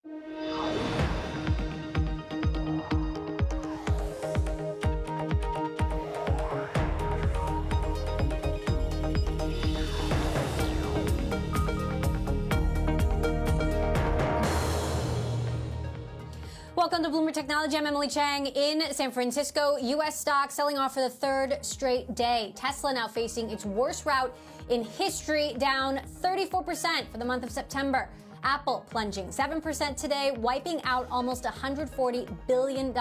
Welcome to Bloomberg Technology. I'm Emily Chang in San Francisco. U.S. stocks selling off for the third straight day. Tesla now facing its worst rout in history, down 34% for the month of September. Apple plunging 7% today, wiping out almost $140 billion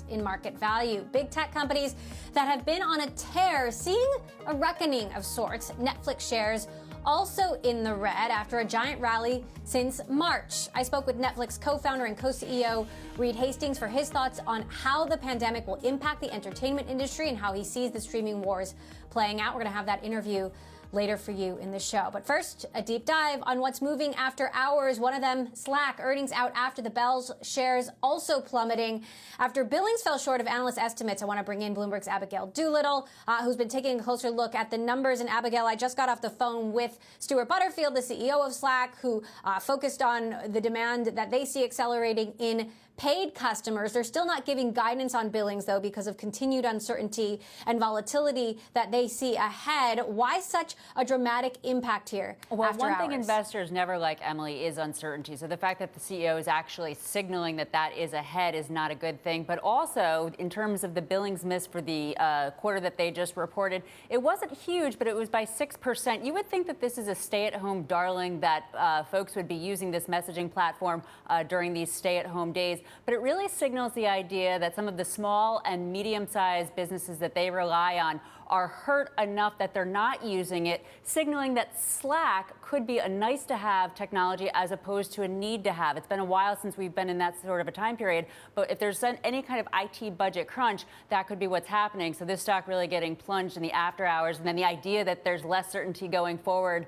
in market value. Big tech companies that have been on a tear seeing a reckoning of sorts. Netflix shares also in the red after a giant rally since March. I spoke with Netflix co-founder and co-CEO Reed Hastings for his thoughts on how the pandemic will impact the entertainment industry and how he sees the streaming wars playing out. We're going to have that interview later for you in the show. But first, a deep dive on what's moving after hours. One of them, Slack, earnings out after the bells, shares also plummeting. After billings fell short of analyst estimates, I want to bring in Bloomberg's Abigail Doolittle, who's been taking a closer look at the numbers. And Abigail, I just got off the phone with Stuart Butterfield, the CEO of Slack, who focused on the demand that they see accelerating in paid customers. They're still not giving guidance on billings, though, because of continued uncertainty and volatility that they see ahead. Why such a dramatic impact here Well, after one hours? thing investors never like, Emily, is uncertainty. So the fact that the CEO is actually signaling that that is ahead is not a good thing. But also, in terms of the billings miss for the quarter that they just reported, it wasn't huge, but it was by 6%. You would think that this is a stay-at-home darling, that folks would be using this messaging platform during these stay-at-home days. But it really signals the idea that some of the small and medium-sized businesses that they rely on are hurt enough that they're not using it, signaling that Slack could be a nice-to-have technology as opposed to a need-to-have. It's been a while since we've been in that sort of a time period, but if there's any kind of IT budget crunch, that could be what's happening. So this stock really getting plunged in the after hours, and then the idea that there's less certainty going forward,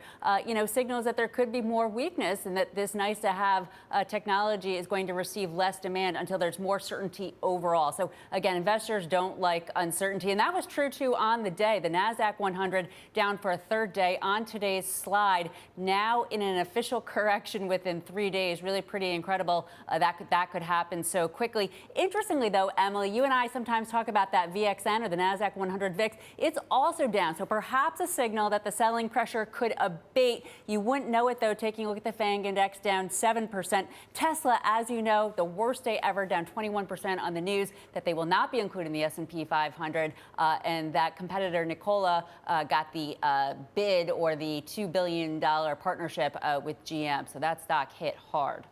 signals that there could be more weakness and that this nice-to-have technology is going to receive less demand until there's more certainty overall. So again, investors don't like uncertainty, and that was true too on the day. The NASDAQ 100 down for a third day on today's slide, now in an official correction within 3 days. Really pretty incredible that could happen so quickly. Interestingly, though, Emily, you and I sometimes talk about that VXN or the NASDAQ 100 VIX. It's also down, so perhaps a signal that the selling pressure could abate. You wouldn't know it, though, taking a look at the FANG index down 7%. Tesla, as you know, the worst day ever, down 21% on the news that they will not be included in the S&P 500, and that competitor Nikola got the bid or the $2 billion partnership with GM. So that stock hit hard.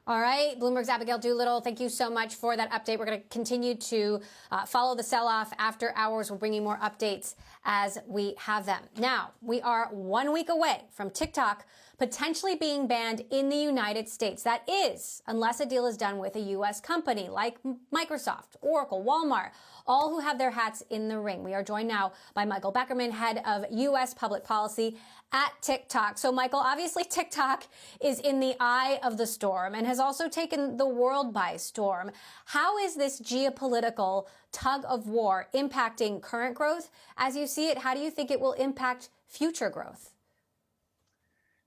All right, Bloomberg's Abigail Doolittle, thank you so much for that update. We're going to continue to follow the sell-off after hours. We'll bring you more updates as we have them. Now, we are 1 week away from TikTok potentially being banned in the United States. That is, unless a deal is done with a U.S. company like Microsoft, Oracle, Walmart, all who have their hats in the ring. We are joined now by Michael Beckerman, head of U.S. public policy at TikTok. So, Michael, obviously TikTok is in the eye of the storm and has also taken the world by storm. How is this geopolitical tug of war impacting current growth? As you see it, how do you think it will impact future growth?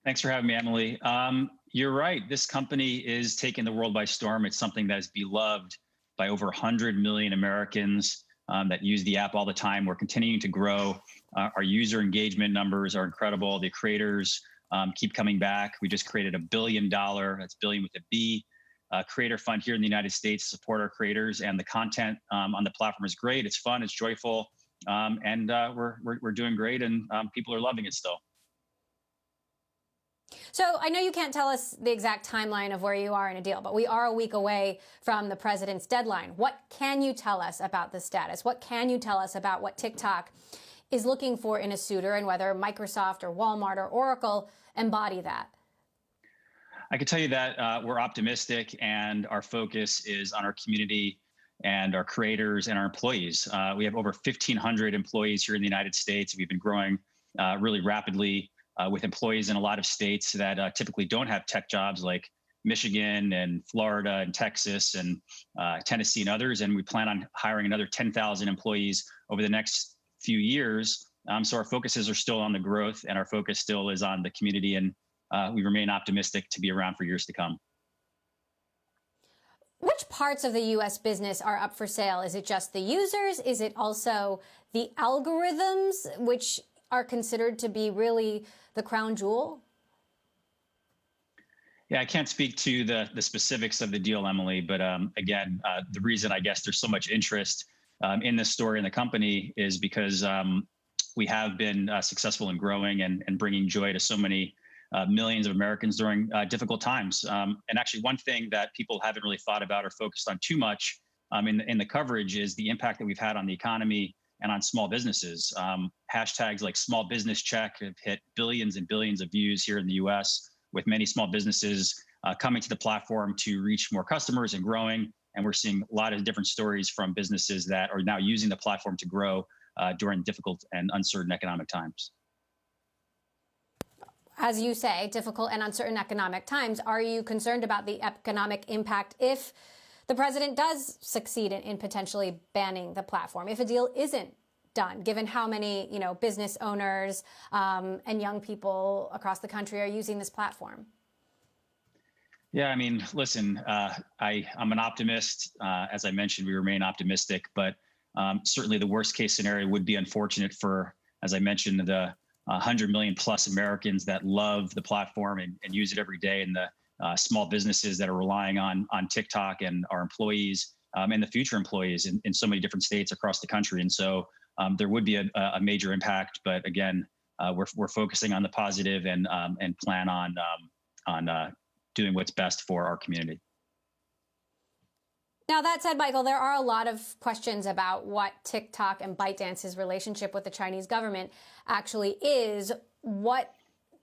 Thanks for having me, Emily. You're right. This company is taking the world by storm. It's something that is beloved by over 100 million Americans that use the app all the time. We're continuing to grow. Our user engagement numbers are incredible. The creators keep coming back. We just created $1 billion, that's billion with a B, creator fund here in the United States to support our creators. And the content on the platform is great. It's fun. It's joyful. And we're doing great. And people are loving it still. So I know you can't tell us the exact timeline of where you are in a deal, but we are a week away from the president's deadline. What can you tell us about the status? What can you tell us about what TikTok is looking for in a suitor and whether Microsoft or Walmart or Oracle embody that? I can tell you that we're optimistic and our focus is on our community and our creators and our employees. We have over 1,500 employees here in the United States. We've been growing really rapidly. With employees in a lot of states that typically don't have tech jobs, like Michigan and Florida and Texas and Tennessee and others. And we plan on hiring another 10,000 employees over the next few years. So our focuses are still on the growth, and our focus still is on the community and we remain optimistic to be around for years to come. Which parts of the U.S. business are up for sale? Is it just the users? Is it also the algorithms, which are considered to be really the crown jewel? Yeah, I can't speak to the specifics of the deal, Emily, but again, the reason I guess there's so much interest in this story in the company is because we have been successful in growing and bringing joy to so many millions of Americans during difficult times. And actually, one thing that people haven't really thought about or focused on too much in the coverage is the impact that we've had on the economy and on small businesses. Hashtags like small business check have hit billions and billions of views here in the US, with many small businesses coming to the platform to reach more customers and growing. And we're seeing a lot of different stories from businesses that are now using the platform to grow during difficult and uncertain economic times. As you say, difficult and uncertain economic times. Are you concerned about the economic impact if the president does succeed in potentially banning the platform, if a deal isn't done, given how many business owners and young people across the country are using this platform? Yeah, I mean, listen, I'm an optimist. As I mentioned, we remain optimistic, but certainly the worst case scenario would be unfortunate for, as I mentioned, the 100 million plus Americans that love the platform and use it every day, and the small businesses that are relying on TikTok, and our employees and the future employees in so many different states across the country. And so there would be a major impact, but again, we're focusing on the positive and plan on doing what's best for our community. Now, that said, Michael, there are a lot of questions about what TikTok and ByteDance's relationship with the Chinese government actually is. What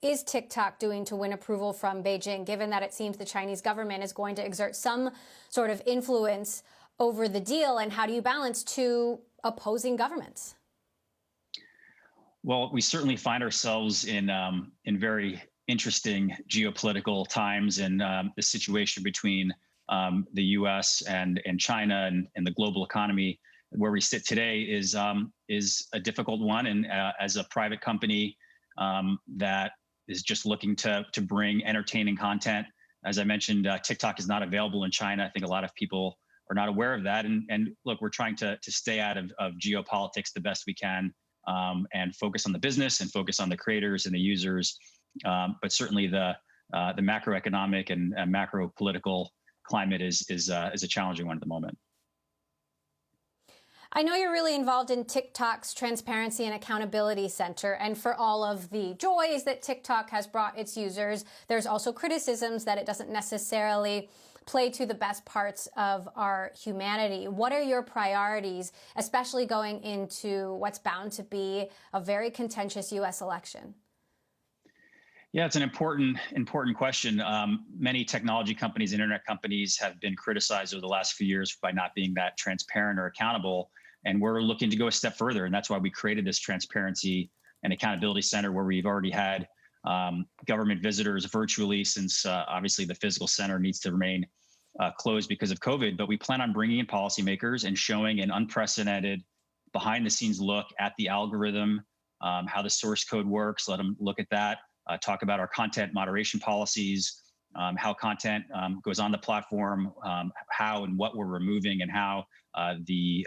is TikTok doing to win approval from Beijing, given that it seems the Chinese government is going to exert some sort of influence over the deal? And how do you balance two opposing governments? Well, we certainly find ourselves in very interesting geopolitical times, and the situation between the U.S. and China and the global economy where we sit today is a difficult one. And as a private company that is just looking to bring entertaining content, as I mentioned, TikTok is not available in China. I think a lot of people are not aware of that. And look, we're trying to stay out of geopolitics the best we can, and focus on the business and focus on the creators and the users. But certainly the macroeconomic and macro political climate is a challenging one at the moment. I know you're really involved in TikTok's Transparency and Accountability Center, and for all of the joys that TikTok has brought its users, there's also criticisms that it doesn't necessarily play to the best parts of our humanity. What are your priorities, especially going into what's bound to be a very contentious U.S. election? Yeah, it's an important question. Many technology companies, internet companies have been criticized over the last few years by not being that transparent or accountable. And we're looking to go a step further. And that's why we created this Transparency and Accountability Center, where we've already had government visitors virtually, since obviously the physical center needs to remain closed because of COVID. But we plan on bringing in policymakers and showing an unprecedented behind the scenes look at the algorithm, how the source code works, let them look at that. Talk about our content moderation policies, how content goes on the platform, how and what we're removing, and how the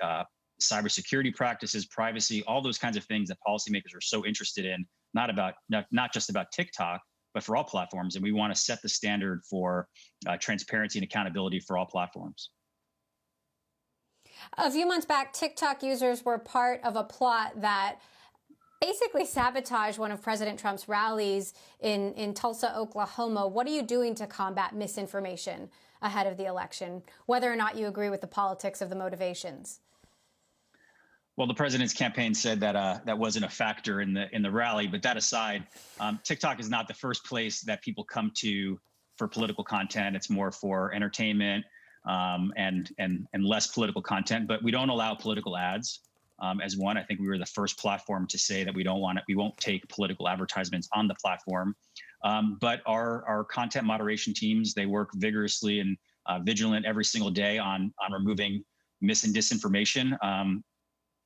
cybersecurity practices, privacy, all those kinds of things that policymakers are so interested in, not just about TikTok, but for all platforms. And we want to set the standard for transparency and accountability for all platforms. A few months back, TikTok users were part of a plot that basically sabotage one of President Trump's rallies in Tulsa, Oklahoma. What are you doing to combat misinformation ahead of the election, whether or not you agree with the politics of the motivations? Well, the president's campaign said that that wasn't a factor in the rally. But that aside, TikTok is not the first place that people come to for political content. It's more for entertainment and less political content. But we don't allow political ads. As one, I think we were the first platform to say that we won't take political advertisements on the platform. But our content moderation teams, they work vigorously and vigilant every single day on removing mis and disinformation,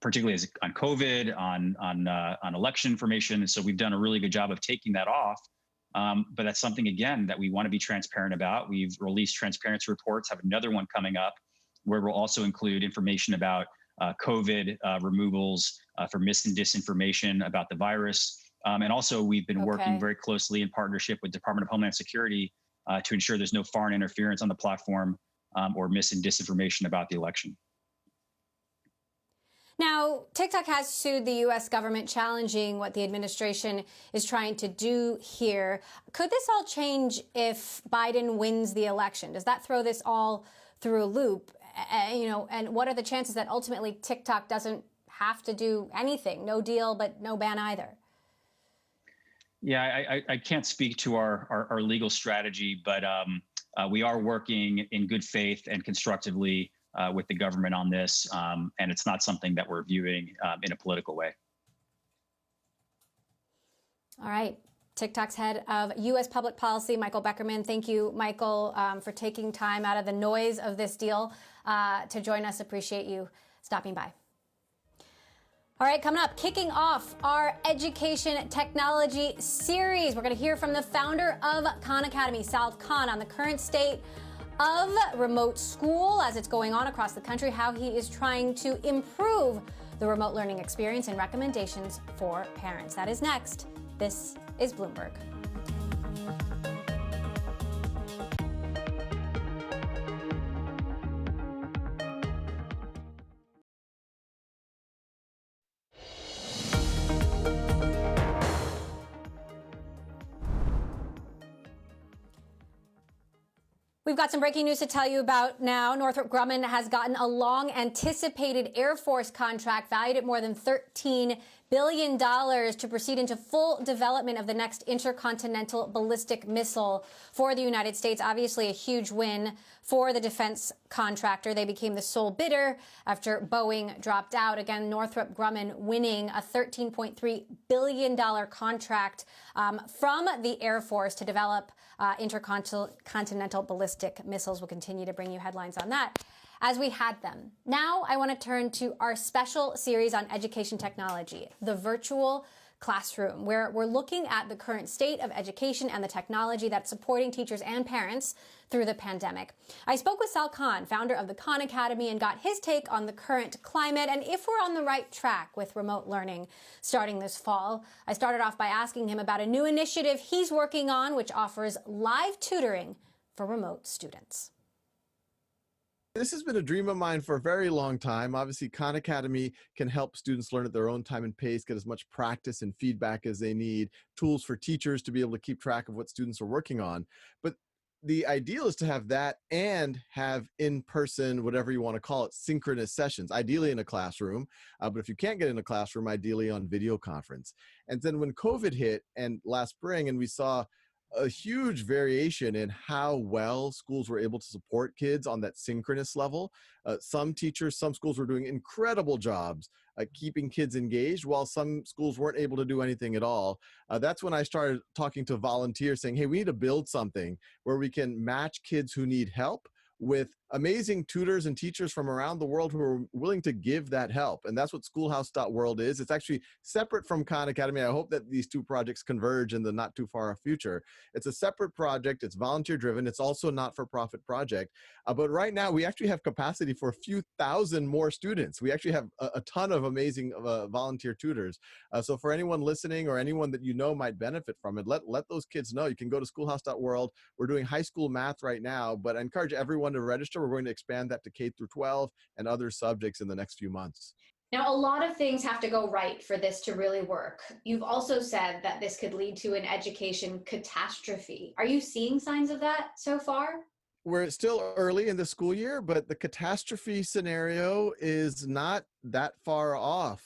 particularly on COVID, on election information. And so we've done a really good job of taking that off. But that's something, again, that we want to be transparent about. We've released transparency reports, have another one coming up where we'll also include information about COVID removals for mis and disinformation about the virus. And also, we've been working very closely in partnership with Department of Homeland Security to ensure there's no foreign interference on the platform or mis and disinformation about the election. Now, TikTok has sued the U.S. government, challenging what the administration is trying to do here. Could this all change if Biden wins the election? Does that throw this all through a loop? And what are the chances that ultimately TikTok doesn't have to do anything? No deal, but no ban either. Yeah, I can't speak to our legal strategy, but we are working in good faith and constructively with the government on this, and it's not something that we're viewing in a political way. All right. TikTok's head of U.S. public policy, Michael Beckerman. Thank you, Michael, for taking time out of the noise of this deal to join us. Appreciate you stopping by. All right, coming up, kicking off our education technology series. We're going to hear from the founder of Khan Academy, Sal Khan, on the current state of remote school as it's going on across the country, how he is trying to improve the remote learning experience, and recommendations for parents. That is next. This is Bloomberg. We've got some breaking news to tell you about now. Northrop Grumman has gotten a long-anticipated Air Force contract valued at more than $13 billion to proceed into full development of the next intercontinental ballistic missile for the United States. Obviously, a huge win for the defense contractor. They became the sole bidder after Boeing dropped out. Again, Northrop Grumman winning a $13.3 billion contract from the Air Force to develop intercontinental ballistic missiles. We'll continue to bring you headlines on that as we had them. Now I want to turn to our special series on education technology, the virtual classroom, where we're looking at the current state of education and the technology that's supporting teachers and parents through the pandemic. I spoke with Sal Khan, founder of the Khan Academy, and got his take on the current climate and if we're on the right track with remote learning starting this fall. I started off by asking him about a new initiative he's working on, which offers live tutoring for remote students. This has been a dream of mine for a very long time. Obviously, Khan Academy can help students learn at their own time and pace, get as much practice and feedback as they need, tools for teachers to be able to keep track of what students are working on. But the ideal is to have that and have in-person, whatever you want to call it, synchronous sessions, ideally in a classroom. But if you can't get in a classroom, ideally on video conference. And then when COVID hit and last spring, and we saw a huge variation in how well schools were able to support kids on that synchronous level. Some teachers, some schools were doing incredible jobs keeping kids engaged, while some schools weren't able to do anything at all. That's when I started talking to volunteers saying, hey, we need to build something where we can match kids who need help with amazing tutors and teachers from around the world who are willing to give that help. And that's what schoolhouse.world is. It's actually separate from Khan Academy. I hope that these two projects converge in the not too far future. It's a separate project. It's volunteer driven. It's also a not-for-profit project. But right now we actually have capacity for a few thousand more students. We actually have a ton of amazing volunteer tutors. So for anyone listening or anyone that you know might benefit from it, let those kids know. You can go to schoolhouse.world. We're doing high school math right now, but I encourage everyone to register. We're going to expand that to K through 12 and other subjects in the next few months. Now, a lot of things have to go right for this to really work. You've also said that this could lead to an education catastrophe. Are you seeing signs of that so far? We're still early in the school year, but the catastrophe scenario is not that far off.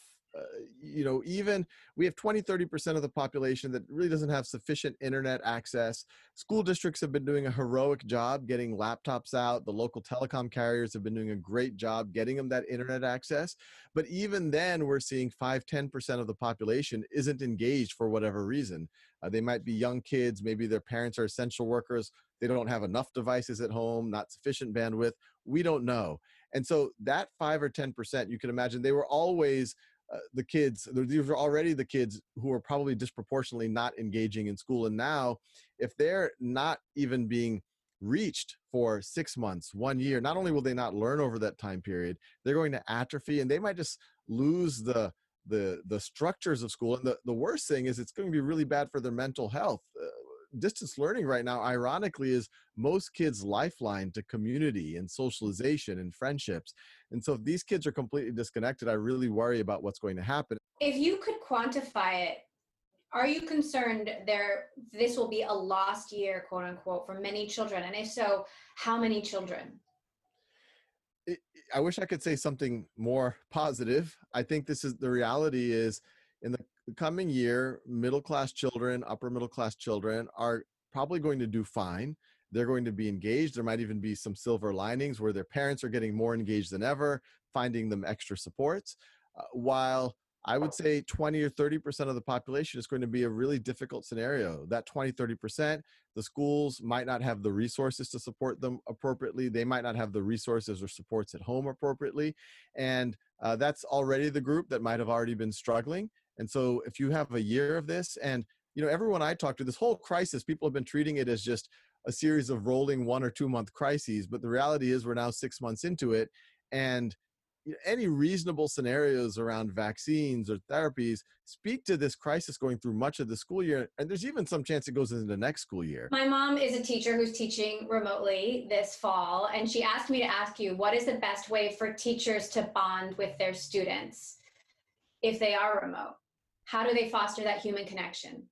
Even we have 20-30% of the population that really doesn't have sufficient internet access. School districts have been doing a heroic job getting laptops out. The local telecom carriers have been doing a great job getting them that internet access. But even then, we're seeing 5-10% of the population isn't engaged for whatever reason. They might be young kids. Maybe their parents are essential workers. They don't have enough devices at home, not sufficient bandwidth. We don't know. And so that 5 or 10%, you can imagine they were always the kids. These are already the kids who are probably disproportionately not engaging in school. And now, if they're not even being reached for 6 months, 1 year, not only will they not learn over that time period, they're going to atrophy, and they might just lose the structures of school. And the worst thing is it's going to be really bad for their mental health. Distance learning right now, ironically, is most kids' lifeline to community and socialization and friendships. And so if these kids are completely disconnected, I really worry about what's going to happen. If you could quantify it, are you concerned this will be a lost year, quote unquote, for many children? And if so, how many children? I wish I could say something more positive. I think the reality is, in the coming year, middle-class children, upper middle-class children are probably going to do fine. They're going to be engaged. There might even be some silver linings where their parents are getting more engaged than ever, finding them extra supports, while I would say 20 or 30% of the population is going to be a really difficult scenario. That 20, 30%, the schools might not have the resources to support them appropriately. They might not have the resources or supports at home appropriately. And that's already the group that might have already been struggling. And so if you have a year of this, and everyone I talk to, this whole crisis, people have been treating it as just a series of rolling 1 or 2 month crises. But the reality is we're now 6 months into it. And any reasonable scenarios around vaccines or therapies speak to this crisis going through much of the school year. And there's even some chance it goes into the next school year. My mom is a teacher who's teaching remotely this fall, and she asked me to ask you, what is the best way for teachers to bond with their students if they are remote? How do they foster that human connection?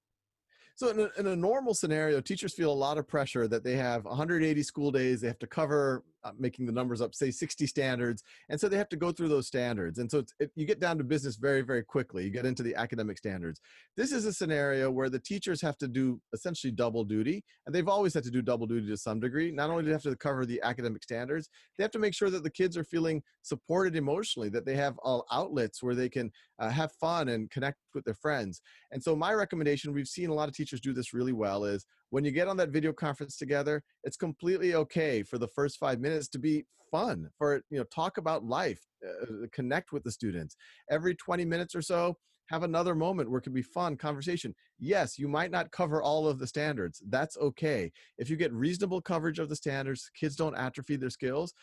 So in a normal scenario, teachers feel a lot of pressure that they have 180 school days. They have to cover, making the numbers up, say 60 standards. And so they have to go through those standards. And so you get down to business very, very quickly. You get into the academic standards. This is a scenario where the teachers have to do essentially double duty. And they've always had to do double duty to some degree. Not only do they have to cover the academic standards, they have to make sure that the kids are feeling supported emotionally, that they have outlets where they can have fun and connect with their friends. And so my recommendation, we've seen a lot of teachers do this really well, is when you get on that video conference together, it's completely okay for the first 5 minutes to be fun, for talk about life, connect with the students. Every 20 minutes or so, have another moment where it can be fun conversation. Yes, you might not cover all of the standards. That's okay. If you get reasonable coverage of the standards, kids don't atrophy their skills.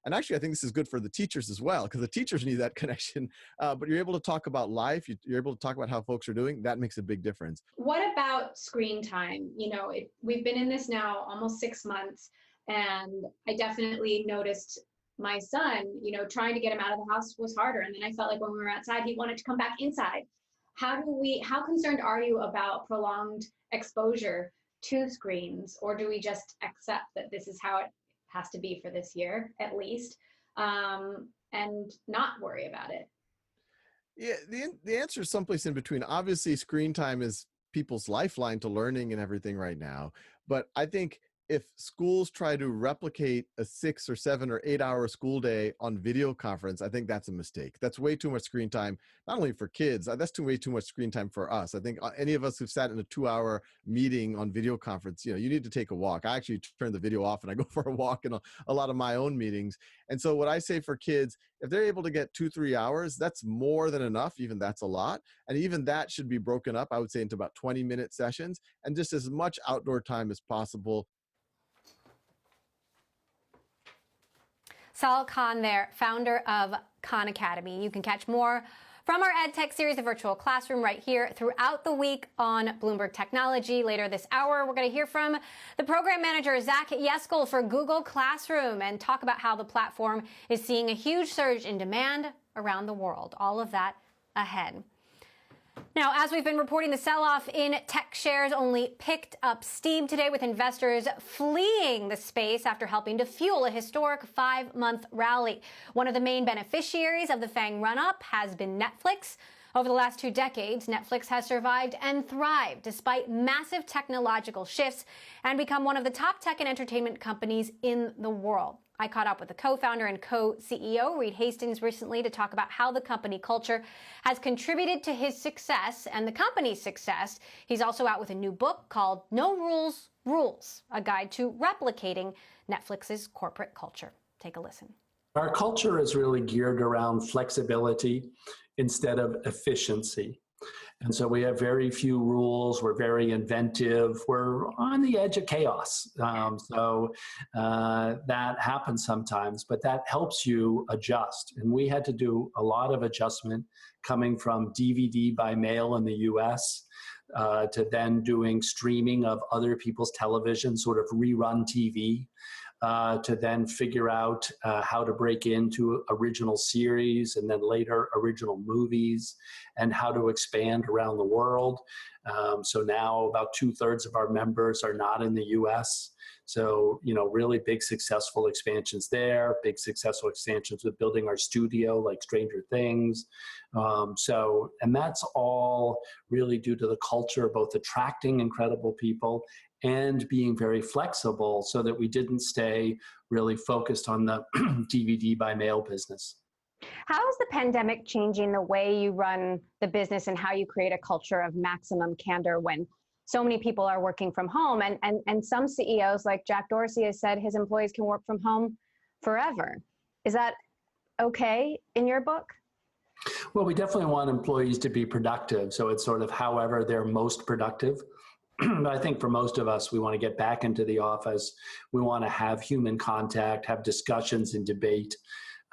And actually, I think this is good for the teachers as well, because the teachers need that connection. But you're able to talk about life. You're able to talk about how folks are doing. That makes a big difference. What about screen time? We've been in this now almost 6 months, and I definitely noticed my son, trying to get him out of the house was harder. And then I felt like when we were outside, he wanted to come back inside. How concerned are you about prolonged exposure to screens, or do we just accept that this is how it has to be for this year, at least, and not worry about it? Yeah, the answer is someplace in between. Obviously, screen time is people's lifeline to learning and everything right now. But I think if schools try to replicate a 6 or 7 or 8 hour school day on video conference, I think that's a mistake. That's way too much screen way too much screen time for us. I think any of us who've sat in a 2-hour meeting on video conference, you need to take a walk. I actually turn the video off and I go for a walk in a lot of my own meetings. And so what I say for kids, if they're able to get 2-3 hours, that's more than enough. Even that's a lot. And even that should be broken up, I would say, into about 20-minute sessions and just as much outdoor time as possible. Sal Khan there, founder of Khan Academy. You can catch more from our EdTech series, The Virtual Classroom, right here throughout the week on Bloomberg Technology. Later this hour, we're going to hear from the program manager, Zach Yeskel, for Google Classroom and talk about how the platform is seeing a huge surge in demand around the world. All of that ahead. Now, as we've been reporting, the sell-off in tech shares only picked up steam today, with investors fleeing the space after helping to fuel a historic 5-month rally. One of the main beneficiaries of the FANG run-up has been Netflix. Over the last 2 decades, Netflix has survived and thrived despite massive technological shifts and become one of the top tech and entertainment companies in the world. I caught up with the co-founder and co-CEO, Reed Hastings, recently to talk about how the company culture has contributed to his success and the company's success. He's also out with a new book called No Rules, Rules, a guide to replicating Netflix's corporate culture. Take a listen. Our culture is really geared around flexibility instead of efficiency. And so we have very few rules. We're very inventive. We're on the edge of chaos. That happens sometimes, but that helps you adjust. And we had to do a lot of adjustment coming from DVD by mail in the US to then doing streaming of other people's television, sort of rerun TV. To then figure out how to break into original series and then later original movies and how to expand around the world. So now about 2/3 of our members are not in the US. So, really big successful expansions there, big successful expansions with building our studio like Stranger Things. And that's all really due to the culture, both attracting incredible people and being very flexible so that we didn't stay really focused on the DVD by mail business. How is the pandemic changing the way you run the business and how you create a culture of maximum candor when so many people are working from home? And some CEOs like Jack Dorsey has said his employees can work from home forever. Is that okay in your book? Well, we definitely want employees to be productive. So it's sort of however they're most productive. I think for most of us, we want to get back into the office. We want to have human contact, have discussions and debate.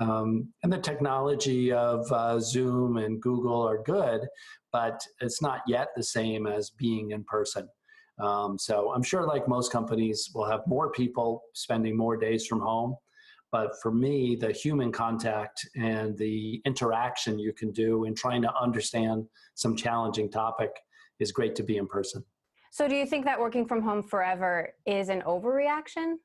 And the technology of Zoom and Google are good, but it's not yet the same as being in person. So I'm sure like most companies, we'll have more people spending more days from home. But for me, the human contact and the interaction you can do in trying to understand some challenging topic is great to be in person. So do you think that working from home forever is an overreaction?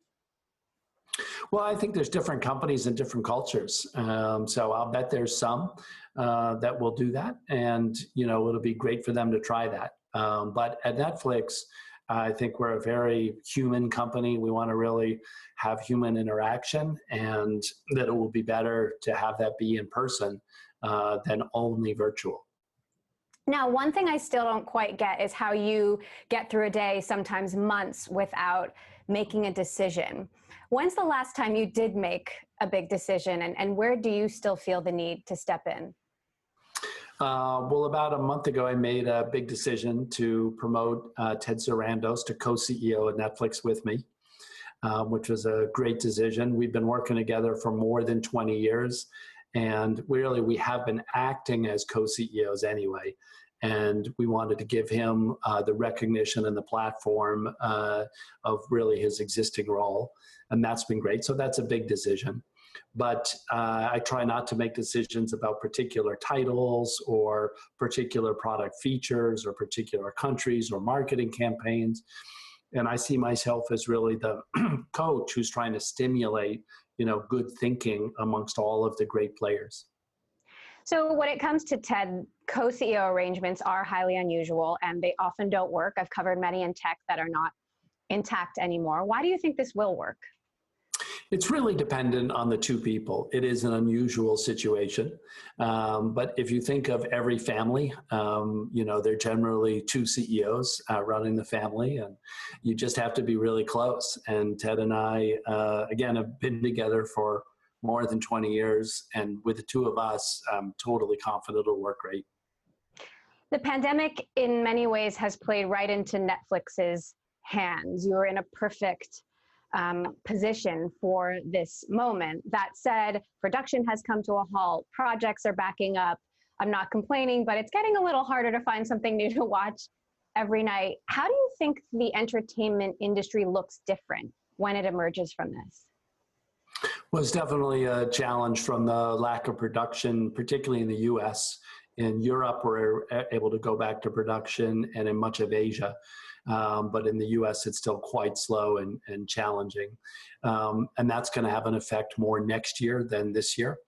Well, I think there's different companies and different cultures. So I'll bet there's some that will do that. And, it'll be great for them to try that. But at Netflix, I think we're a very human company. We want to really have human interaction, and that it will be better to have that be in person than only virtual. Now, one thing I still don't quite get is how you get through a day, sometimes months, without making a decision. When's the last time you did make a big decision, and where do you still feel the need to step in? Well, about a month ago, I made a big decision to promote Ted Sarandos to co-CEO at Netflix with me, which was a great decision. We've been working together for more than 20 years, and we have been acting as co-CEOs anyway. And we wanted to give him the recognition and the platform of really his existing role. And that's been great. So that's a big decision. But I try not to make decisions about particular titles or particular product features or particular countries or marketing campaigns. And I see myself as really the coach who's trying to stimulate, good thinking amongst all of the great players. So when it comes to TED, co-CEO arrangements are highly unusual and they often don't work. I've covered many in tech that are not intact anymore. Why do you think this will work? It's really dependent on the two people. It is an unusual situation. But if you think of every family, they're generally two CEOs running the family, and you just have to be really close. And Ted and I, again, have been together for more than 20 years. And with the two of us, I'm totally confident it'll work great. The pandemic, in many ways, has played right into Netflix's hands. You were in a perfect position for this moment. That said, production has come to a halt. Projects are backing up. I'm not complaining, but it's getting a little harder to find something new to watch every night. How do you think the entertainment industry looks different when it emerges from this? Well, it's definitely a challenge from the lack of production, particularly in the US. In Europe, we're able to go back to production, and in much of Asia. But in the US, it's still quite slow and challenging. And that's going to have an effect more next year than this year,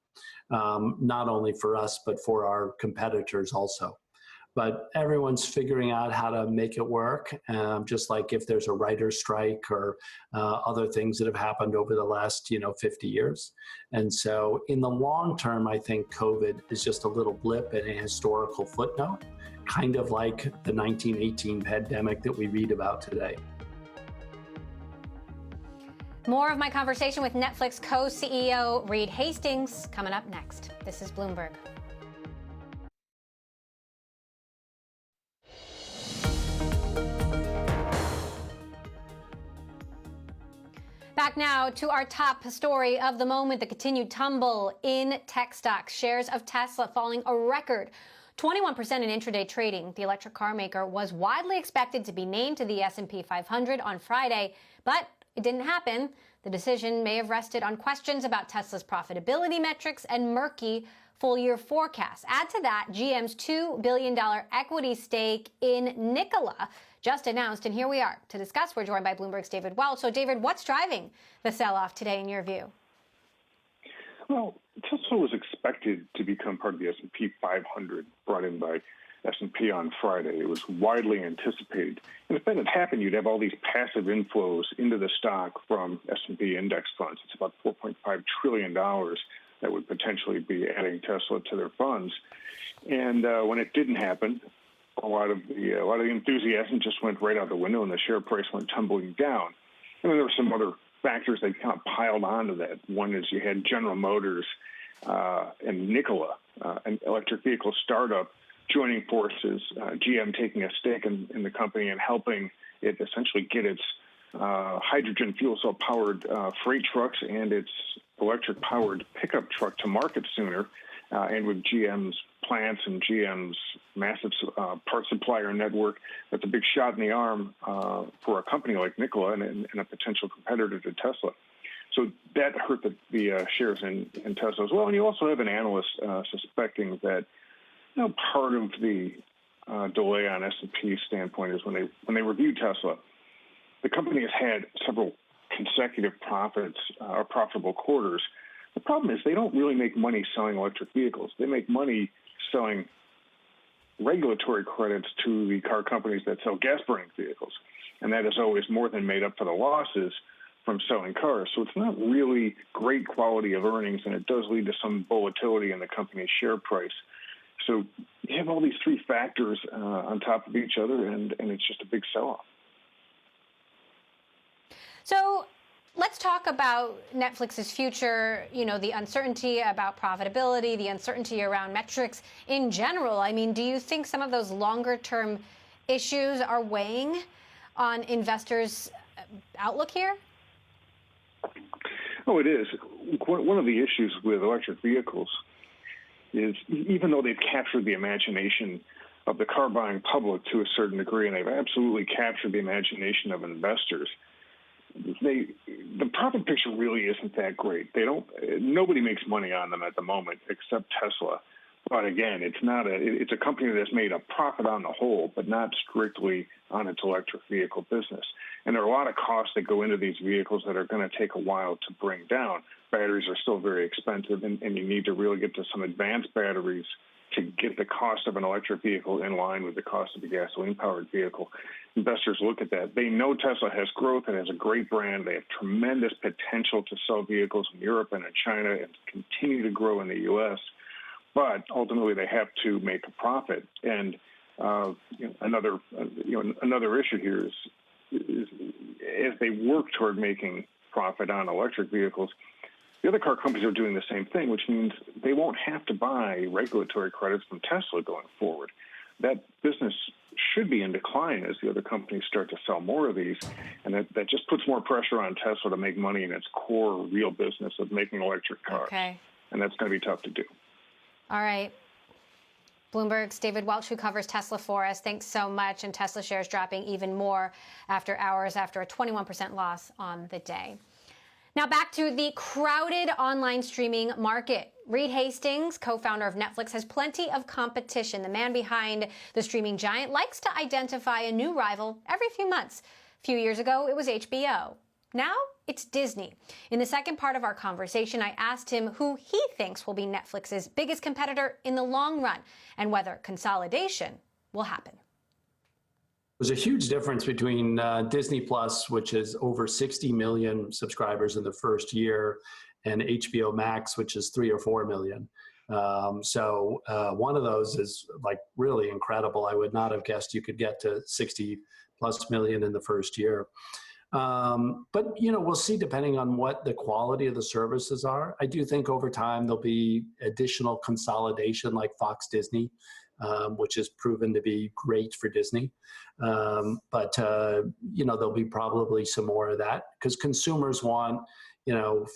not only for us, but for our competitors also. But everyone's figuring out how to make it work, just like if there's a writer's strike or other things that have happened over the last 50 years. And so in the long term, I think COVID is just a little blip and a historical footnote, kind of like the 1918 pandemic that we read about today. More of my conversation with Netflix co-CEO Reed Hastings coming up next. This is Bloomberg. Back now to our top story of the moment, the continued tumble in tech stocks. Shares of Tesla falling a record 21% in intraday trading. The electric car maker was widely expected to be named to the S&P 500 on Friday, but it didn't happen. The decision may have rested on questions about Tesla's profitability metrics and murky full-year forecasts. Add to that GM's $2 billion equity stake in Nikola, just announced, and here we are to discuss. We're joined by Bloomberg's David Welch. So, David, what's driving the sell-off today, in your view? Well, Tesla was expected to become part of the S&P 500, brought in by S&P on Friday. It was widely anticipated. And if that had happened, you'd have all these passive inflows into the stock from S&P index funds. It's about $4.5 trillion that would potentially be adding Tesla to their funds. And when it didn't happen, a lot of the enthusiasm just went right out the window, and the share price went tumbling down. And then there were some other factors that kind of piled onto that. One is you had General Motors and Nikola, an electric vehicle startup, joining forces, GM taking a stake in the company and helping it essentially get its hydrogen fuel cell powered freight trucks and its electric powered pickup truck to market sooner. And with GM's plants and GM's massive part supplier network, that's a big shot in the arm for a company like Nikola and a potential competitor to Tesla. So that hurt the shares in Tesla as well. And you also have an analyst suspecting that part of the delay on S&P standpoint is when they reviewed Tesla, the company has had several consecutive profitable quarters. The problem is they don't really make money selling electric vehicles. They make money selling regulatory credits to the car companies that sell gas-burning vehicles. And that is always more than made up for the losses from selling cars. So it's not really great quality of earnings, and it does lead to some volatility in the company's share price. So you have all these three factors on top of each other, and it's just a big sell-off. So let's talk about Netflix's future, the uncertainty about profitability, the uncertainty around metrics in general. I mean, do you think some of those longer-term issues are weighing on investors' outlook here? Oh, it is. One of the issues with electric vehicles is even though they've captured the imagination of the car-buying public to a certain degree, and they've absolutely captured the imagination of investors, the profit picture really isn't that great. Nobody makes money on them at the moment except Tesla. But again, it's a company that's made a profit on the whole, but not strictly on its electric vehicle business. And there are a lot of costs that go into these vehicles that are going to take a while to bring down. Batteries are still very expensive, and you need to really get to some advanced batteries to get the cost of an electric vehicle in line with the cost of a gasoline-powered vehicle. Investors look at that. They know Tesla has growth and has a great brand. They have tremendous potential to sell vehicles in Europe and in China and continue to grow in the U.S., but ultimately they have to make a profit. And another issue here is as they work toward making profit on electric vehicles, the other car companies are doing the same thing, which means they won't have to buy regulatory credits from Tesla going forward. That business should be in decline as the other companies start to sell more of these, and that just puts more pressure on Tesla to make money in its core real business of making electric cars. Okay. And that's going to be tough to do. All right. Bloomberg's David Welch, who covers Tesla for us, thanks so much. And Tesla shares dropping even more after hours after a 21% loss on the day. Now back to the crowded online streaming market. Reed Hastings, co-founder of Netflix, has plenty of competition. The man behind the streaming giant likes to identify a new rival every few months. A few years ago, it was HBO. Now it's Disney. In the second part of our conversation, I asked him who he thinks will be Netflix's biggest competitor in the long run and whether consolidation will happen. There's a huge difference between Disney Plus, which is over 60 million subscribers in the first year, and HBO Max, which is 3 or 4 million. So one of those is like really incredible. I would not have guessed you could get to 60 plus million in the first year. But, we'll see depending on what the quality of the services are. I do think over time there'll be additional consolidation like Fox Disney. which has proven to be great for Disney. But there'll be probably some more of that because consumers want,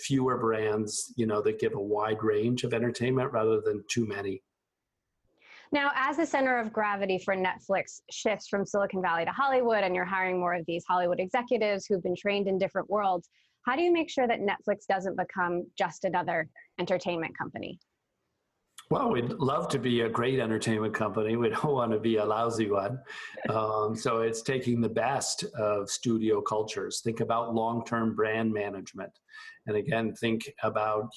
fewer brands, that give a wide range of entertainment rather than too many. Now, as the center of gravity for Netflix shifts from Silicon Valley to Hollywood, and you're hiring more of these Hollywood executives who've been trained in different worlds, how do you make sure that Netflix doesn't become just another entertainment company? Well, we'd love to be a great entertainment company. We don't want to be a lousy one. So it's taking the best of studio cultures. Think about long-term brand management. And again, think about,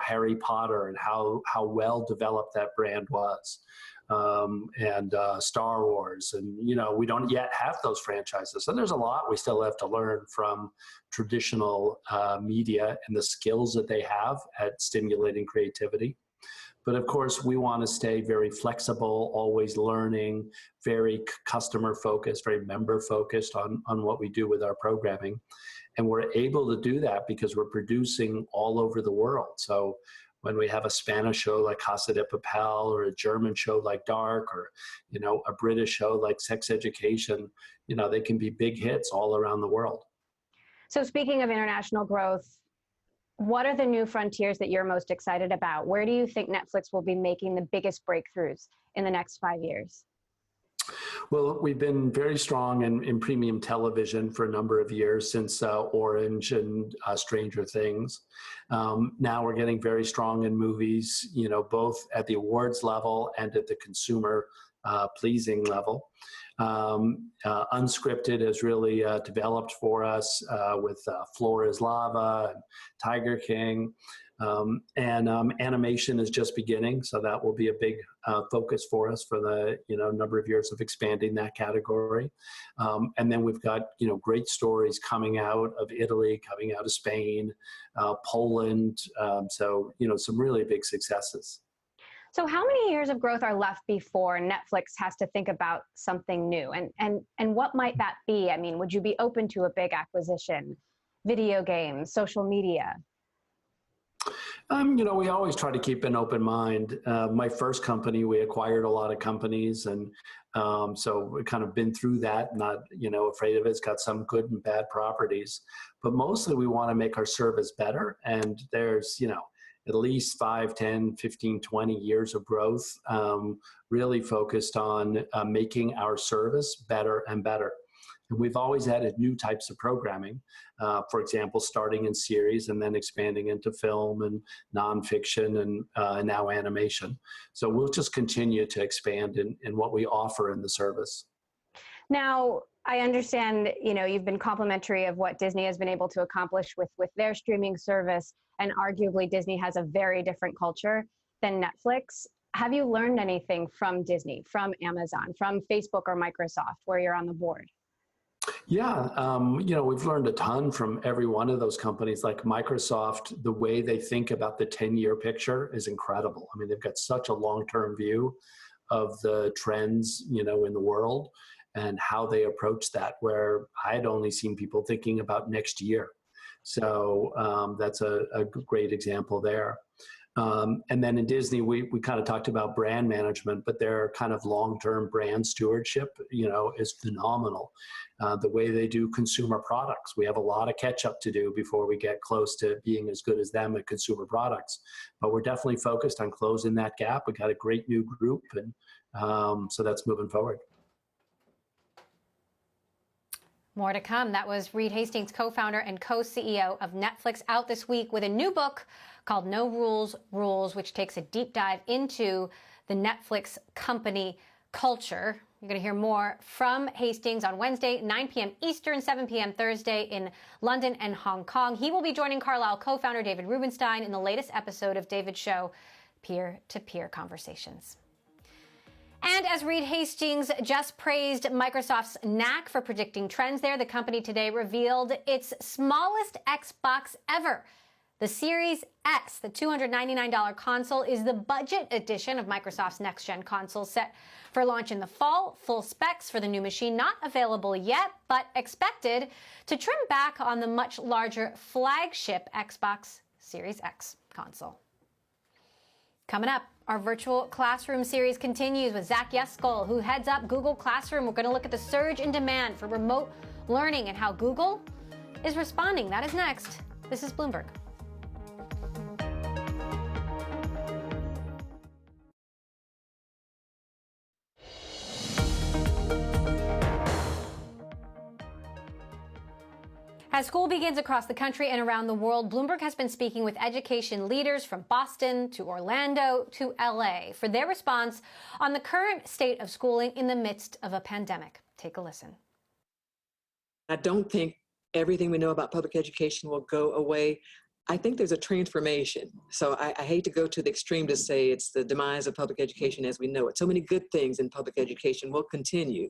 Harry Potter and how well developed that brand was. And Star Wars. And, we don't yet have those franchises. So there's a lot we still have to learn from traditional media and the skills that they have at stimulating creativity. But of course, we want to stay very flexible, always learning, very customer focused, very member focused on what we do with our programming. And we're able to do that because we're producing all over the world. So when we have a Spanish show like Casa de Papel, or a German show like Dark, or, a British show like Sex Education, they can be big hits all around the world. So speaking of international growth, what are the new frontiers that you're most excited about? Where do you think Netflix will be making the biggest breakthroughs in the next 5 years? Well, we've been very strong in premium television for a number of years since Orange and Stranger Things. Now we're getting very strong in movies, both at the awards level and at the consumer pleasing level. Unscripted has really developed for us with Floor is Lava and Tiger King. And animation is just beginning, so that will be a big focus for us for the number of years of expanding that category. And then we've got great stories coming out of Italy, coming out of Spain, Poland. So some really big successes. So how many years of growth are left before Netflix has to think about something new? And what might that be? I mean, would you be open to a big acquisition, video games, social media? We always try to keep an open mind. My first company, we acquired a lot of companies, and so we've kind of been through that, not, afraid of it. It's got some good and bad properties, but mostly we want to make our service better. And there's, at least 5, 10, 15, 20 years of growth, really focused on making our service better and better. And we've always added new types of programming, for example, starting in series and then expanding into film and nonfiction and now animation. So we'll just continue to expand in what we offer in the service. Now, I understand, you've been complimentary of what Disney has been able to accomplish with their streaming service, and arguably Disney has a very different culture than Netflix. Have you learned anything from Disney, from Amazon, from Facebook or Microsoft, where you're on the board? Yeah, we've learned a ton from every one of those companies. Like Microsoft, the way they think about the 10-year picture is incredible. I mean, they've got such a long-term view of the trends, in the world and how they approach that, where I'd only seen people thinking about next year. So that's a great example there. And then in Disney, we kind of talked about brand management, but their kind of long-term brand stewardship, is phenomenal. The way they do consumer products, we have a lot of catch up to do before we get close to being as good as them at consumer products. But we're definitely focused on closing that gap. We got a great new group, and so that's moving forward. More to come. That was Reed Hastings, co-founder and co-CEO of Netflix, out this week with a new book called No Rules, Rules, which takes a deep dive into the Netflix company culture. You're going to hear more from Hastings on Wednesday, 9 p.m. Eastern, 7 p.m. Thursday in London and Hong Kong. He will be joining Carlyle co-founder David Rubenstein in the latest episode of David's show, Peer-to-Peer Conversations. And as Reed Hastings just praised Microsoft's knack for predicting trends there, the company today revealed its smallest Xbox ever. The Series S, the $299 console, is the budget edition of Microsoft's next-gen console set for launch in the fall. Full specs for the new machine not available yet, but expected to trim back on the much larger flagship Xbox Series X console. Coming up, Our virtual classroom series continues with Zach Yeskel, who heads up Google Classroom. We're going to look at the surge in demand for remote learning and how Google is responding. That is next. This is Bloomberg. As school begins across the country and around the world, Bloomberg has been speaking with education leaders from Boston to Orlando to LA for their response on the current state of schooling in the midst of a pandemic. Take a listen. I don't think everything we know about public education will go away. I think there's a transformation. So I hate to go to the extreme to say it's the demise of public education as we know it. So many good things in public education will continue.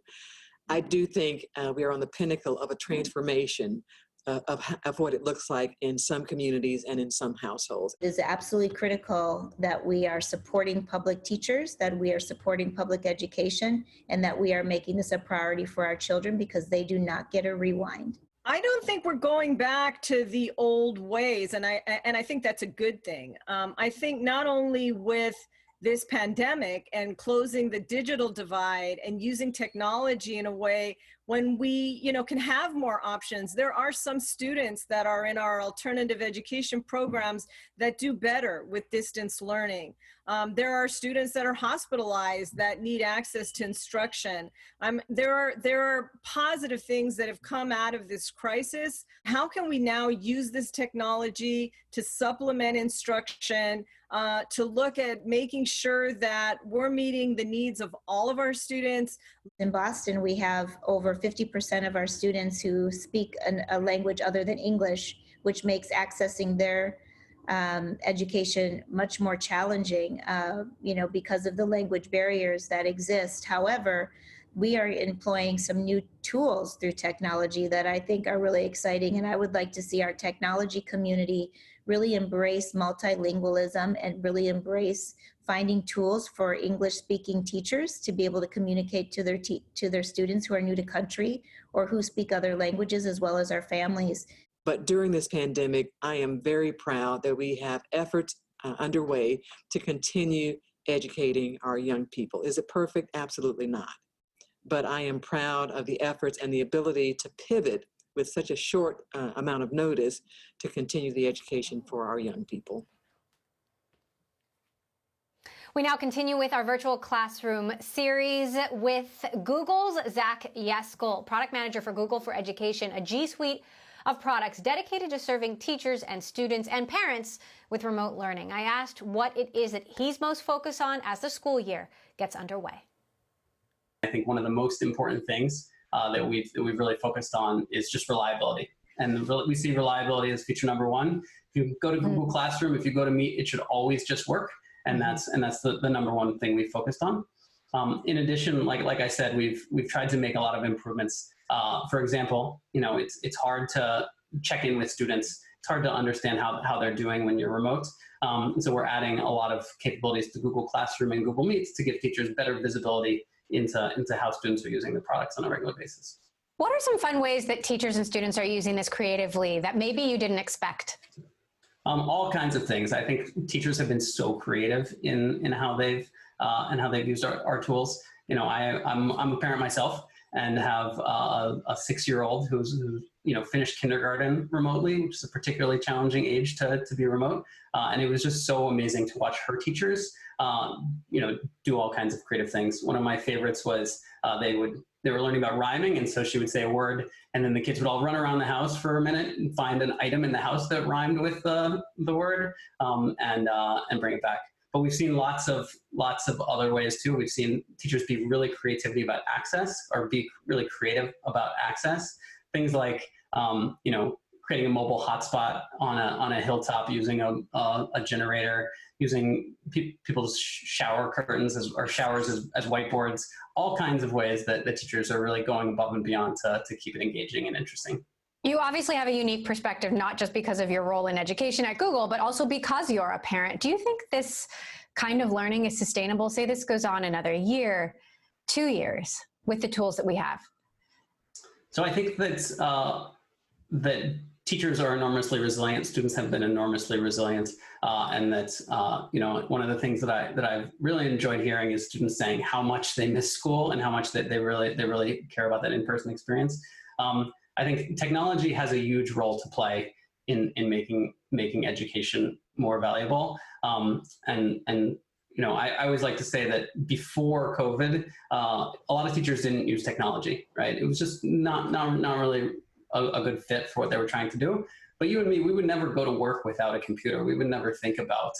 I do think we are on the pinnacle of a transformation of what it looks like in some communities and in some households. It is absolutely critical that we are supporting public teachers, that we are supporting public education, and that we are making this a priority for our children because they do not get a rewind. I don't think we're going back to the old ways, and I think that's a good thing. I think not only with this pandemic and closing the digital divide and using technology in a way when we, can have more options. There are some students that are in our alternative education programs that do better with distance learning. There are students that are hospitalized that need access to instruction. There are positive things that have come out of this crisis. How can we now use this technology to supplement instruction, to look at making sure that we're meeting the needs of all of our students? In Boston, we have over 50% of our students who speak a language other than English, which makes accessing their education much more challenging, because of the language barriers that exist. However, we are employing some new tools through technology that I think are really exciting, and I would like to see our technology community really embrace multilingualism and really embrace finding tools for English-speaking teachers to be able to communicate to their students who are new to country or who speak other languages, as well as our families. But during this pandemic, I am very proud that we have efforts underway to continue educating our young people. Is it perfect? Absolutely not. But I am proud of the efforts and the ability to pivot with such a short amount of notice to continue the education for our young people. We now continue with our virtual classroom series with Google's Zach Yeskel, product manager for Google for Education, a G Suite of products dedicated to serving teachers and students and parents with remote learning. I asked what it is that he's most focused on as the school year gets underway. I think one of the most important things that we've really focused on is just reliability. And we see reliability as feature number one. If you go to Google Classroom, if you go to Meet, it should always just work. And that's the number one thing we focused on. In addition, like I said, we've tried to make a lot of improvements. For example, it's hard to check in with students. It's hard to understand how they're doing when you're remote. So we're adding a lot of capabilities to Google Classroom and Google Meet to give teachers better visibility into how students are using the products on a regular basis. What are some fun ways that teachers and students are using this creatively that maybe you didn't expect? All kinds of things. I think teachers have been so creative in how they've used our tools. I'm a parent myself and have a 6-year-old who's finished kindergarten remotely, which is a particularly challenging age to be remote. And it was just so amazing to watch her teachers, do all kinds of creative things. One of my favorites was they were learning about rhyming, and so she would say a word, and then the kids would all run around the house for a minute and find an item in the house that rhymed with the word, and bring it back. But we've seen lots of other ways too. We've seen teachers be really creative about access, or be really creative about access. Things like creating a mobile hotspot on a hilltop using a generator, using people's shower curtains or showers as whiteboards, all kinds of ways that the teachers are really going above and beyond to keep it engaging and interesting. You obviously have a unique perspective, not just because of your role in education at Google, but also because you're a parent. Do you think this kind of learning is sustainable? Say this goes on another year, 2 years with the tools that we have. So I think that teachers are enormously resilient, students have been enormously resilient, and that's one of the things that I've really enjoyed hearing is students saying how much they miss school and how much that they really care about that in-person experience. I think technology has a huge role to play in making education more valuable, I always like to say that before COVID, a lot of teachers didn't use technology, right? It was just not really a good fit for what they were trying to do. But you and me, we would never go to work without a computer. We would never think about,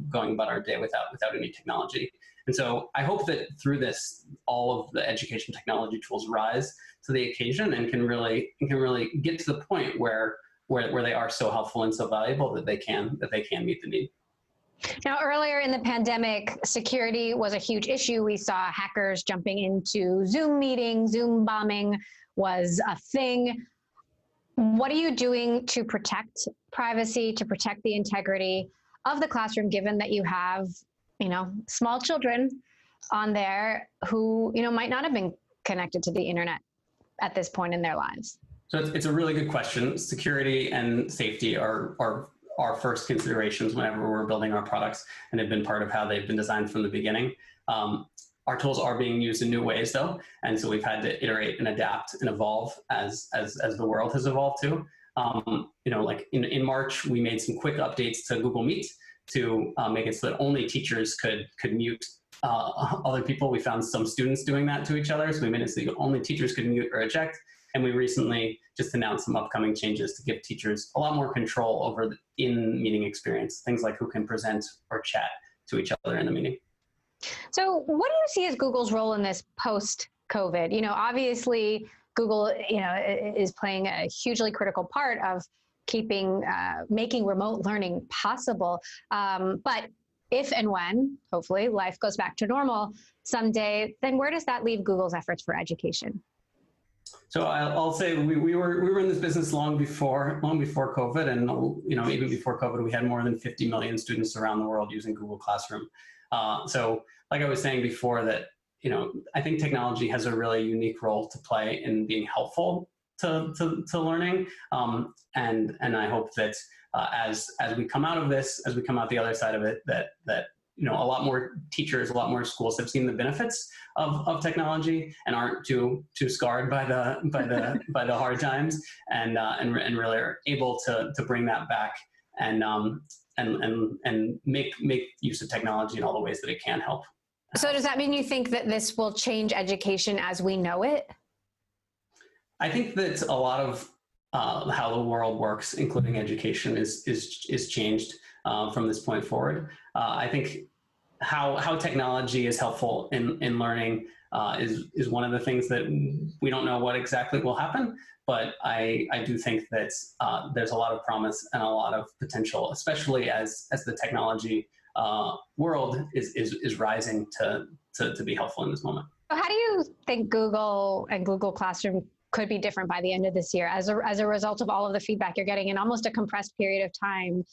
going about our day without any technology. And so I hope that through this, all of the education technology tools rise to the occasion and can really get to the point where they are so helpful and so valuable that they can meet the need. Now, earlier in the pandemic, security was a huge issue. We saw hackers jumping into Zoom meetings. Zoom bombing was a thing. What are you doing to protect privacy, to protect the integrity of the classroom, given that you have, small children on there who, might not have been connected to the internet at this point in their lives? So it's a really good question. Security and safety are our first considerations whenever we're building our products, and have been part of how they've been designed from the beginning. Our tools are being used in new ways, though, and so we've had to iterate and adapt and evolve as the world has evolved too. Like in March, we made some quick updates to Google Meet to make it so that only teachers could mute other people. We found some students doing that to each other, so we made it so that only teachers could mute or eject. And we recently just announced some upcoming changes to give teachers a lot more control over the in-meeting experience, things like who can present or chat to each other in the meeting. So what do you see as Google's role in this post-COVID? Obviously Google, is playing a hugely critical part of making remote learning possible. But if and when, hopefully, life goes back to normal someday, then where does that leave Google's efforts for education? So I'll say we were in this business long before COVID, and even before COVID, we had more than 50 million students around the world using Google Classroom. So like I was saying before, that I think technology has a really unique role to play in being helpful to learning, and I hope that as we come out of this, as we come out the other side of it, that a lot more teachers, a lot more schools have seen the benefits of technology and aren't too scarred by the hard times, and really are able to bring that back and make use of technology in all the ways that it can help. So does that mean you think that this will change education as we know it? I think that a lot of how the world works, including education, is changed from this point forward. I think how technology is helpful in learning is one of the things that we don't know what exactly will happen, but I do think that there's a lot of promise and a lot of potential, especially as the technology world is rising to be helpful in this moment. How do you think Google and Google Classroom could be different by the end of this year as a result of all of the feedback you're getting in almost a compressed period of time?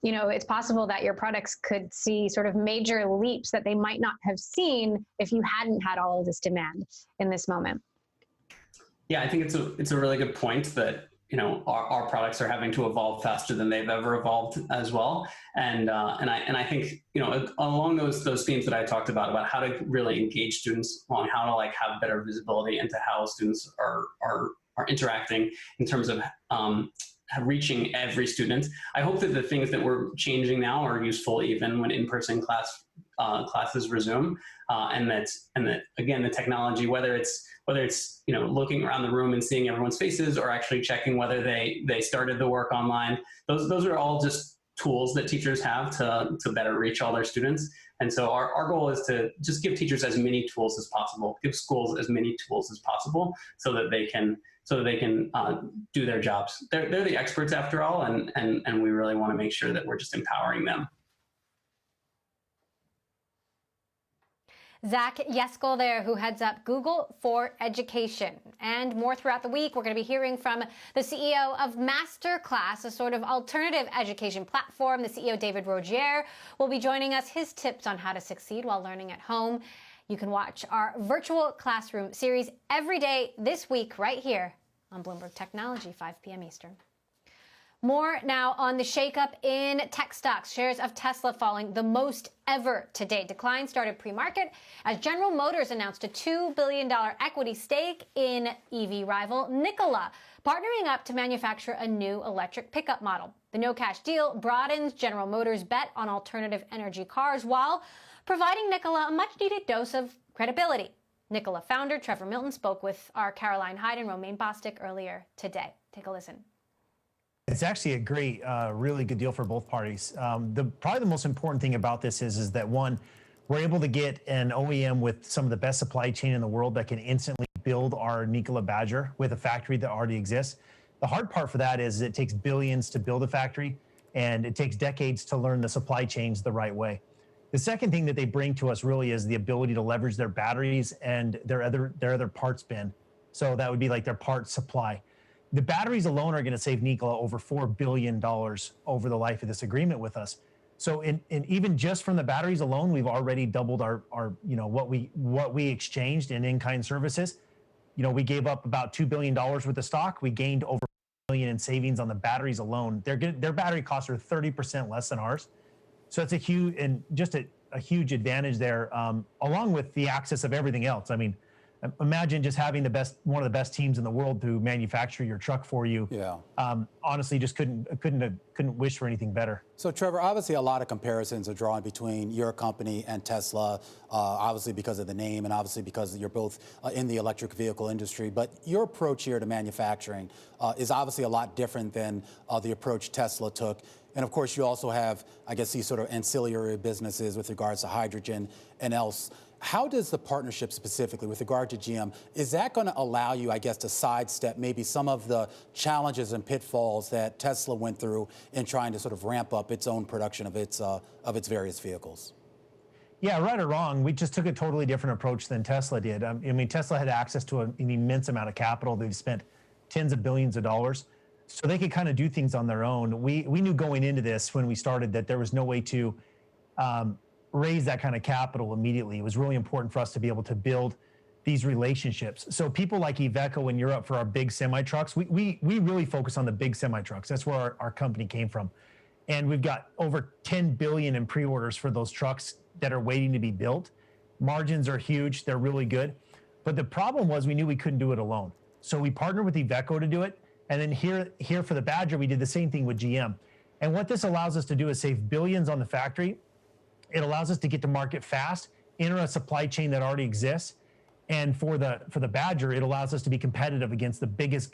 It's possible that your products could see sort of major leaps that they might not have seen if you hadn't had all of this demand in this moment. Yeah, I think it's a really good point that our products are having to evolve faster than they've ever evolved as well, and I think along those themes that I talked about how to really engage students, along how to have better visibility into how students are interacting in terms of reaching every student. I hope that the things that we're changing now are useful even when in-person classes resume, and that again, the technology, whether it's looking around the room and seeing everyone's faces, or actually checking whether they started the work online, those are all just tools that teachers have to better reach all their students. And so our goal is to just give teachers as many tools as possible, give schools as many tools as possible, so that they can do their jobs. They're the experts after all, and we really want to make sure that we're just empowering them. Zach Yeskel there, who heads up Google for Education. And more throughout the week, we're going to be hearing from the CEO of Masterclass, a sort of alternative education platform. The CEO, David Rogier, will be joining us. His tips on how to succeed while learning at home. You can watch our virtual classroom series every day this week right here on Bloomberg Technology, 5 p.m. Eastern. More now on the shakeup in tech stocks. Shares of Tesla falling the most ever to date. Decline started pre-market as General Motors announced a $2 billion equity stake in EV rival Nikola, partnering up to manufacture a new electric pickup model. The no-cash deal broadens General Motors' bet on alternative energy cars while providing Nikola a much-needed dose of credibility. Nikola founder Trevor Milton spoke with our Caroline Hyde and Romaine Bostick earlier today. Take a listen. It's actually a great, really good deal for both parties. Probably the most important thing about this is that, one, we're able to get an OEM with some of the best supply chain in the world that can instantly build our Nikola Badger with a factory that already exists. The hard part for that is it takes billions to build a factory, and it takes decades to learn the supply chains the right way. The second thing that they bring to us really is the ability to leverage their batteries and their other parts bin. So that would be like their parts supply. The batteries alone are going to save Nikola over $4 billion over the life of this agreement with us. So in even just from the batteries alone, we've already doubled our what we exchanged in-kind services. We gave up about $2 billion worth of stock. We gained over $1 billion in savings on the batteries alone. Their battery costs are 30% less than ours. So it's a huge advantage there, along with the access of everything else. I mean, imagine just having one of the best teams in the world to manufacture your truck for you. Yeah. Honestly, just couldn't wish for anything better. So Trevor, obviously a lot of comparisons are drawn between your company and Tesla, obviously because of the name and obviously because you're both in the electric vehicle industry. But your approach here to manufacturing is obviously a lot different than the approach Tesla took. And of course, you also have, I guess, these sort of ancillary businesses with regards to hydrogen and else. How does the partnership specifically with regard to GM, is that going to allow you, I guess, to sidestep maybe some of the challenges and pitfalls that Tesla went through in trying to sort of ramp up its own production of its various vehicles? Yeah, right or wrong, we just took a totally different approach than Tesla did. I mean, Tesla had access to an immense amount of capital. They've spent tens of billions of dollars. So they could kind of do things on their own. We knew going into this when we started that there was no way to raise that kind of capital immediately. It was really important for us to be able to build these relationships. So people like Iveco in Europe for our big semi trucks, we really focus on the big semi trucks. That's where our company came from. And we've got over 10 billion in pre-orders for those trucks that are waiting to be built. Margins are huge. They're really good. But the problem was we knew we couldn't do it alone. So we partnered with Iveco to do it. And then here for the Badger, we did the same thing with GM. And what this allows us to do is save billions on the factory. It allows us to get to market fast, enter a supply chain that already exists. And for the Badger, it allows us to be competitive against the biggest,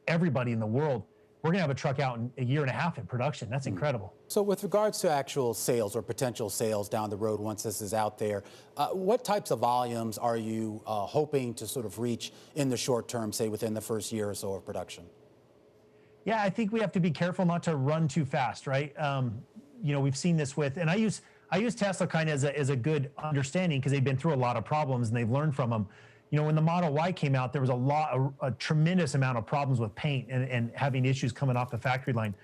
everybody in the world. We're going to have a truck out in a year and a half in production. That's incredible. So with regards to actual sales or potential sales down the road once this is out there, what types of volumes are you hoping to sort of reach in the short term, say within the first year or so of production? Yeah, I think we have to be careful not to run too fast, right? We've seen this and I use Tesla kind of as a good understanding because they've been through a lot of problems and they've learned from them. When the Model Y came out, there was a tremendous amount of problems with paint and having issues coming off the factory line.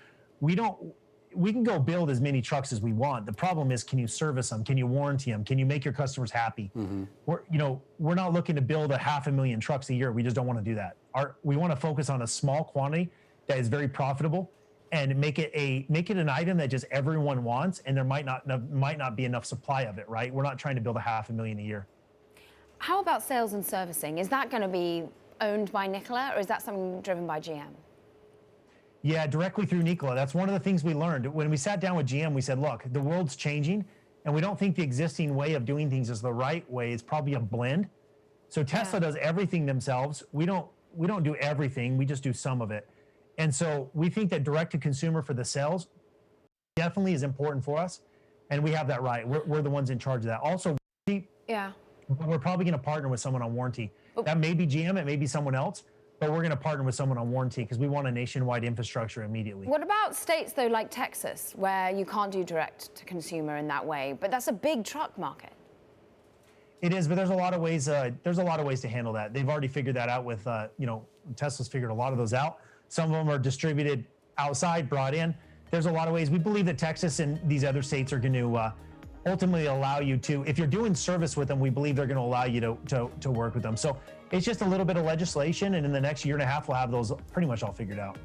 We can go build as many trucks as we want. The problem is, can you service them? Can you warranty them? Can you make your customers happy? Mm-hmm. We're not looking to build 500,000 trucks a year. We just don't want to do that. We want to focus on a small quantity that is very profitable and make it an item that just everyone wants, and there might not be enough supply of it, right? We're not trying to build 500,000 a year. How about sales and servicing? Is that going to be owned by Nikola, or is that something driven by GM? Yeah, directly through Nikola. That's one of the things we learned. When we sat down with GM, we said, look, the world's changing, and we don't think the existing way of doing things is the right way. It's probably a blend. So Tesla does everything themselves. We don't do everything. We just do some of it. And so we think that direct to consumer for the sales definitely is important for us. And we have that right. We're the ones in charge of that. Also, we're probably going to partner with someone on warranty. That may be GM, it may be someone else, but we're going to partner with someone on warranty because we want a nationwide infrastructure immediately. What about states, though, like Texas, where you can't do direct to consumer in that way, but that's a big truck market? It is, but there's a lot of ways to handle that. They've already figured that out with, Tesla's figured a lot of those out. Some of them are distributed outside, brought in. There's a lot of ways. We believe that Texas and these other states are going to ultimately allow you to, if you're doing service with them, we believe they're going to allow you to work with them. So it's just a little bit of legislation, and in the next year and a half, we'll have those pretty much all figured out.